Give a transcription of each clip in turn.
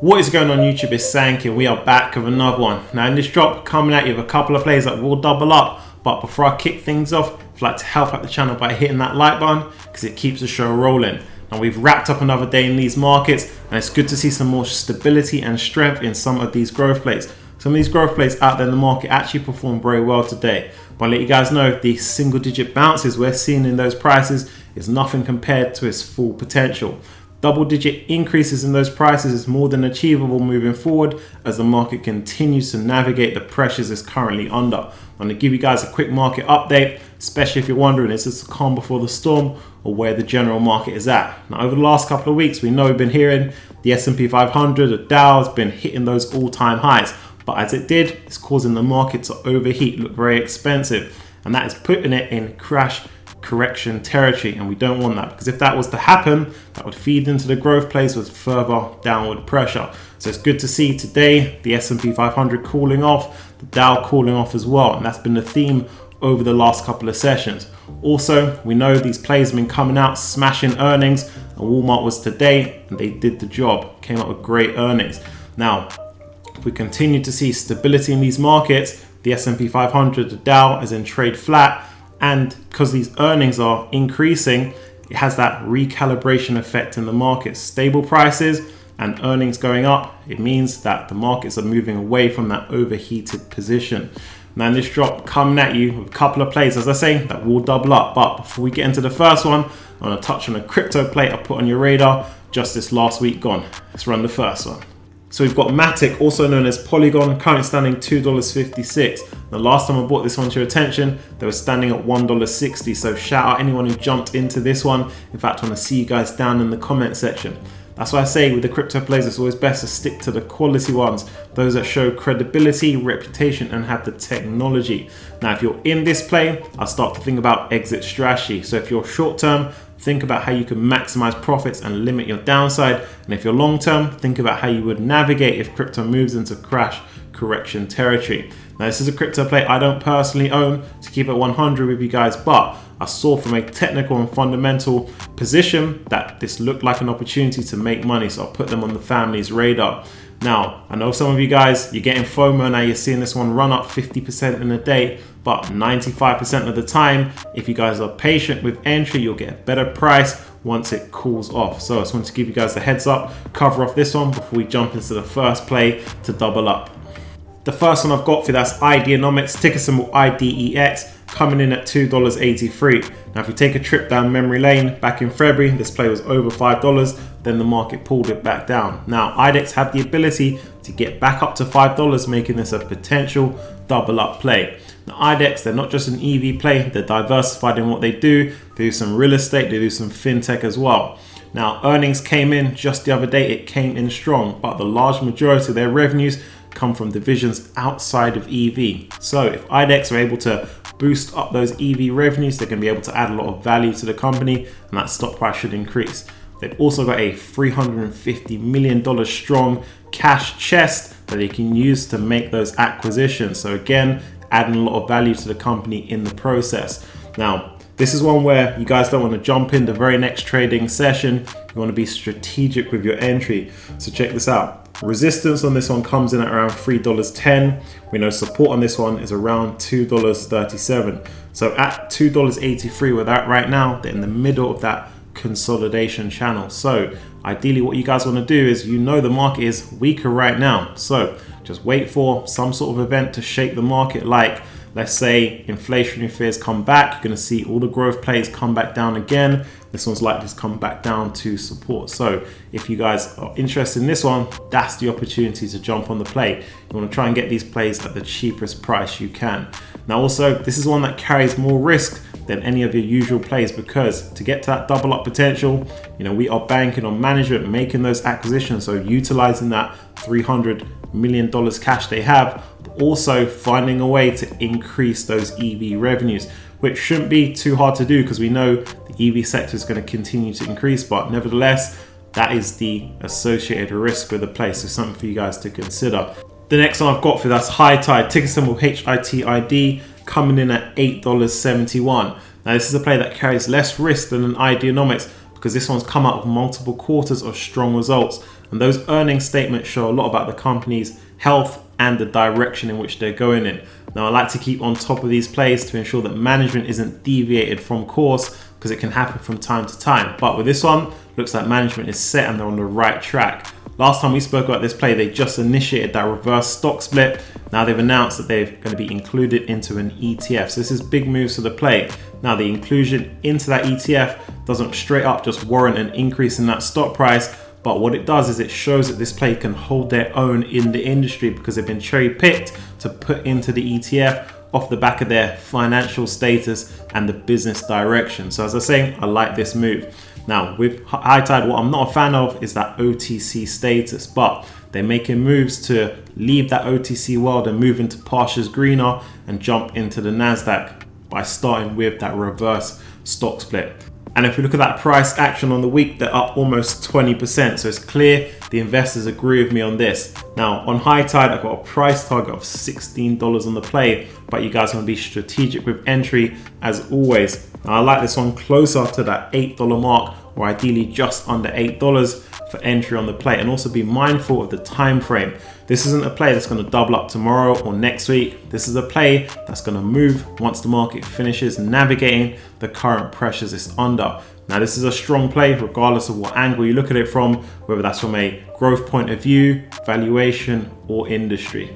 What is going on YouTube? It's Sank and we are back with another one. Now in this drop, coming at you with a couple of plays that will double up. But before I kick things off, I'd like to help out the channel by hitting that like button because it keeps the show rolling. Now we've wrapped up another day in these markets and it's good to see some more stability and strength in some of these growth plays. Some of these growth plays out there in the market actually performed very well today. But I'll let you guys know the single digit bounces we're seeing in those prices is nothing compared to its full potential. Double-digit increases in those prices is more than achievable moving forward as the market continues to navigate the pressures it's currently under. I'm going to give you guys a quick market update, especially if you're wondering, is this the calm before the storm or where the general market is at? Now, over the last couple of weeks, we know we've been hearing the S&P 500, the Dow has been hitting those all-time highs. But as it did, it's causing the market to overheat, look very expensive. And that is putting it in crash correction territory, and we don't want that, because if that was to happen, that would feed into the growth plays with further downward pressure. So it's good to see today the S&P 500 cooling off, the Dow cooling off as well, and that's been the theme over the last couple of sessions. Also, we know these plays have been coming out smashing earnings, and Walmart was today and they did the job, came up with great earnings. Now we continue to see stability in these markets. The S&P 500, the Dow is in trade flat. And because these earnings are increasing, it has that recalibration effect in the market. Stable prices and earnings going up, it means that the markets are moving away from that overheated position. Now in this drop, coming at you with a couple of plays, as I say, that will double up. But before we get into the first one, I want to touch on a crypto play I put on your radar just this last week gone. Let's run the first one. So we've got Matic, also known as Polygon, currently standing $2.56. The last time I brought this one to your attention, they were standing at $1.60. So shout out anyone who jumped into this one. In fact, I want to see you guys down in the comment section. That's why I say with the crypto plays, it's always best to stick to the quality ones, those that show credibility, reputation, and have the technology. Now, if you're in this play, I'll start to think about exit strategy. So if you're short term, think about how you can maximize profits and limit your downside. And if you're long term, think about how you would navigate if crypto moves into crash correction territory. Now, this is a crypto play I don't personally own, to keep it 100 with you guys, but I saw from a technical and fundamental position that this looked like an opportunity to make money, so I'll put them on the family's radar. Now, I know some of you guys, you're getting FOMO now, you're seeing this one run up 50% in a day, but 95% of the time, if you guys are patient with entry, you'll get a better price once it cools off. So I just wanted to give you guys a heads up, cover off this one before we jump into the first play to double up. The first one I've got for you, that's IDEX, ticker symbol IDEX, coming in at $2.83. Now, if we take a trip down memory lane, back in February, this play was over $5, then the market pulled it back down. Now, IDEX have the ability to get back up to $5, making this a potential double up play. Now, IDEX, they're not just an EV play, they're diversified in what they do. They do some real estate, they do some fintech as well. Now, earnings came in just the other day, it came in strong, but the large majority of their revenues come from divisions outside of EV. So if IDEX are able to boost up those EV revenues, they're going to be able to add a lot of value to the company, and that stock price should increase. They've also got a $350 million strong cash chest that they can use to make those acquisitions. So again, adding a lot of value to the company in the process. Now, this is one where you guys don't want to jump in the very next trading session. You want to be strategic with your entry. So check this out. Resistance on this one comes in at around $3.10. We know support on this one is around $2.37. So at $2.83 with that right now, they're in the middle of that consolidation channel. So ideally what you guys want to do is, you know the market is weaker right now. So just wait for some sort of event to shake the market, like let's say inflationary fears come back, you're going to see all the growth plays come back down again. This one's likely to come back down to support. So if you guys are interested in this one, that's the opportunity to jump on the play. You want to try and get these plays at the cheapest price you can. Now also, this is one that carries more risk than any of your usual plays, because to get to that double up potential, we are banking on management making those acquisitions, so utilizing that $300 million cash they have, but also finding a way to increase those EV revenues, which shouldn't be too hard to do because we know the EV sector is going to continue to increase, but nevertheless, that is the associated risk with the play, so something for you guys to consider. The next one I've got for you, that's HIITD, ticker symbol HIITD, coming in at $8.71. Now this is a play that carries less risk than an IDEX, because this one's come out with multiple quarters of strong results, And those earnings statements show a lot about the company's health and the direction in which they're going in. Now, I like to keep on top of these plays to ensure that management isn't deviated from course, because it can happen from time to time. But with this one, looks like management is set and they're on the right track. Last time we spoke about this play, they just initiated that reverse stock split. Now they've announced that they're going to be included into an ETF. So this is big moves for the play. Now the inclusion into that ETF doesn't straight up just warrant an increase in that stock price, but what it does is it shows that this play can hold their own in the industry, because they've been cherry picked to put into the ETF off the back of their financial status and the business direction. So as I say, I like this move. Now with HIITD, what I'm not a fan of is that OTC status, but they're making moves to leave that OTC world and move into pastures greener and jump into the NASDAQ by starting with that reverse stock split. And if we look at that price action on the week, they're up almost 20%. So it's clear the investors agree with me on this. Now on HIITD, I've got a price target of $16 on the play, but you guys want to be strategic with entry as always. Now I like this one closer to that $8 mark, or ideally just under $8 for entry on the play, and also be mindful of the time frame. This isn't a play that's going to double up tomorrow or next week. This is a play that's going to move once the market finishes navigating the current pressures it's under. Now this is a strong play regardless of what angle you look at it from, whether that's from a growth point of view, valuation, or industry.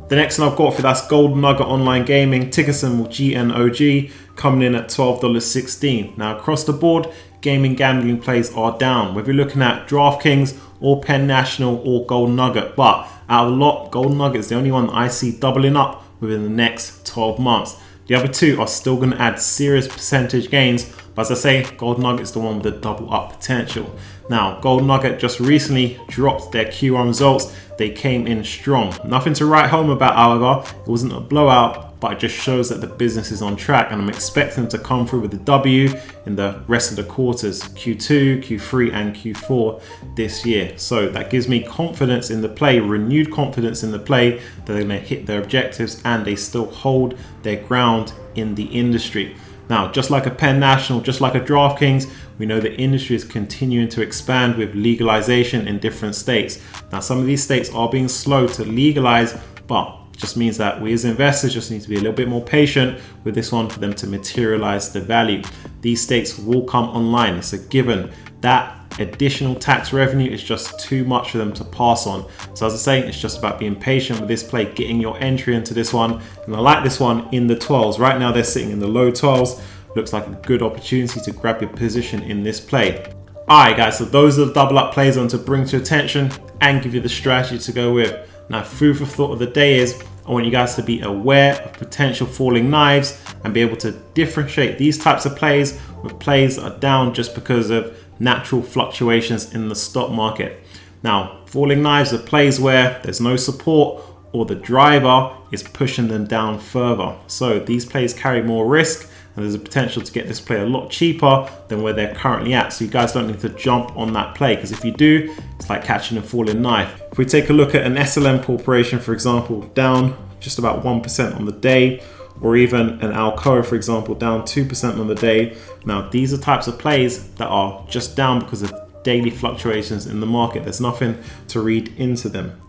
The next one I've got for that's Gnog Online Gaming, ticker symbol GNOG, coming in at $12.16. Now across the board, gaming gambling plays are down, whether you're looking at DraftKings or Penn National or Gold Nugget. But out of a lot, Gold Nugget is the only one that I see doubling up within the next 12 months. The other two are still going to add serious percentage gains, but as I say, Gold Nugget is the one with the double up potential. Now, Gold Nugget just recently dropped their Q1 results. They came in strong. Nothing to write home about, however. It wasn't a blowout, but it just shows that the business is on track, and I'm expecting them to come through with the W in the rest of the quarters, Q2, Q3, and Q4 this year. So that gives me confidence in the play, renewed confidence in the play, that they're going to hit their objectives and they still hold their ground in the industry. Now, just like a Penn National, just like a DraftKings, we know the industry is continuing to expand with legalization in different states. Now, some of these states are being slow to legalize, but it just means that we as investors just need to be a little bit more patient with this one for them to materialize the value. These states will come online. It's a given. That additional tax revenue is just too much for them to pass on. So as I say, it's just about being patient with this play, getting your entry into this one. And I like this one in the 12s. Right now they're sitting in the low 12s. Looks like a good opportunity to grab your position in this play. Alright guys, so those are the double up plays I want to bring to attention and give you the strategy to go with. Now, food for thought of the day is I want you guys to be aware of potential falling knives and be able to differentiate these types of plays with plays that are down just because of natural fluctuations in the stock market. Now, falling knives are plays where there's no support or the driver is pushing them down further. So these plays carry more risk, and there's a potential to get this play a lot cheaper than where they're currently at. So you guys don't need to jump on that play, because if you do, it's like catching a falling knife. If we take a look at an SLM corporation, for example, down just about 1% on the day, or even an Alcoa, for example, down 2% on the day. Now, these are types of plays that are just down because of daily fluctuations in the market. There's nothing to read into them.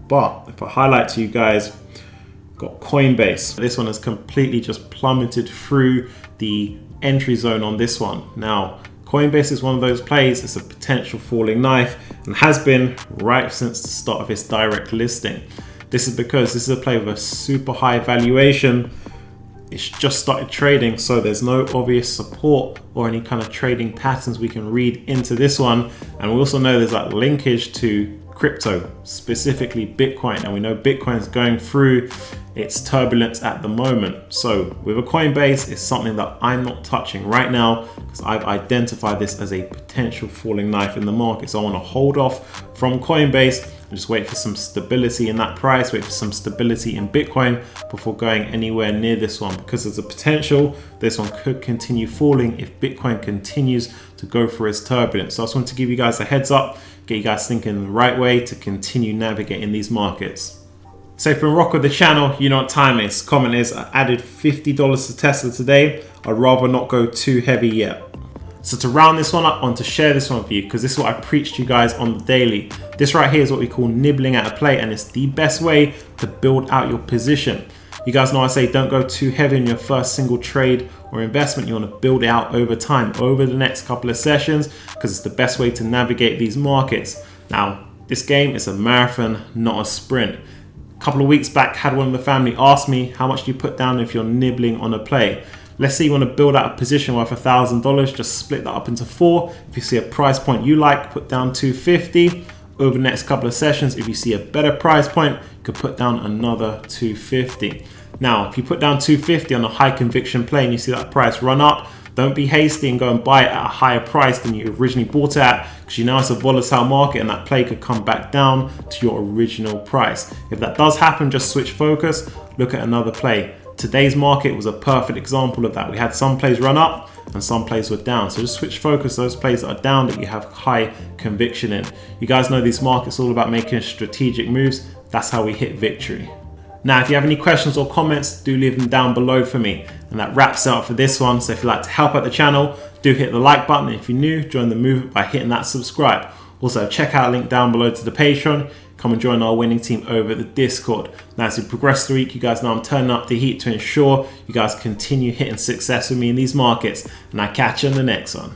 But if I highlight to you guys, got Coinbase. This one has completely just plummeted through the entry zone on this one. Now, Coinbase is one of those plays, it's a potential falling knife and has been right since the start of its direct listing. This is because this is a play with a super high valuation. It's just started trading, so there's no obvious support or any kind of trading patterns we can read into this one. And we also know there's that linkage to crypto, specifically Bitcoin, and we know Bitcoin is going through its turbulence at the moment. So with a Coinbase, it's something that I'm not touching right now because I've identified this as a potential falling knife in the market. So I want to hold off from Coinbase and just wait for some stability in that price, wait for some stability in Bitcoin before going anywhere near this one, because there's a potential this one could continue falling if Bitcoin continues to go through its turbulence. So I just want to give you guys a heads up, get you guys thinking the right way to continue navigating these markets. So if you're rock with the channel, you know what time is. Comment is, I added $50 to Tesla today. I'd rather not go too heavy yet. So to round this one up, I want to share this one with you because this is what I preach to you guys on the daily. This right here is what we call nibbling at a play, and it's the best way to build out your position. You guys know I say don't go too heavy in your first single trade or investment. You want to build it out over time, over the next couple of sessions, because it's the best way to navigate these markets. Now, this game is a marathon, not a sprint. A couple of weeks back, had one of the family ask me, how much do you put down if you're nibbling on a play? Let's say you want to build out a position worth $1,000, just split that up into 4. If you see a price point you like, put down $250. Over the next couple of sessions, if you see a better price point, you could put down another $250. Now, if you put down $250 on a high conviction play and you see that price run up, don't be hasty and go and buy it at a higher price than you originally bought it at, because you know it's a volatile market and that play could come back down to your original price. If that does happen, just switch focus, look at another play. Today's market was a perfect example of that. We had some plays run up and some plays were down. So just switch focus those plays that are down that you have high conviction in. You guys know this market's all about making strategic moves. That's how we hit victory. Now, if you have any questions or comments, do leave them down below for me. And that wraps it up for this one. So if you'd like to help out the channel, do hit the like button. If you're new, join the movement by hitting that subscribe. Also, check out a link down below to the Patreon. Come and join our winning team over the Discord. Now, as we progress through the week, you guys know I'm turning up the heat to ensure you guys continue hitting success with me in these markets. And I catch you in the next one.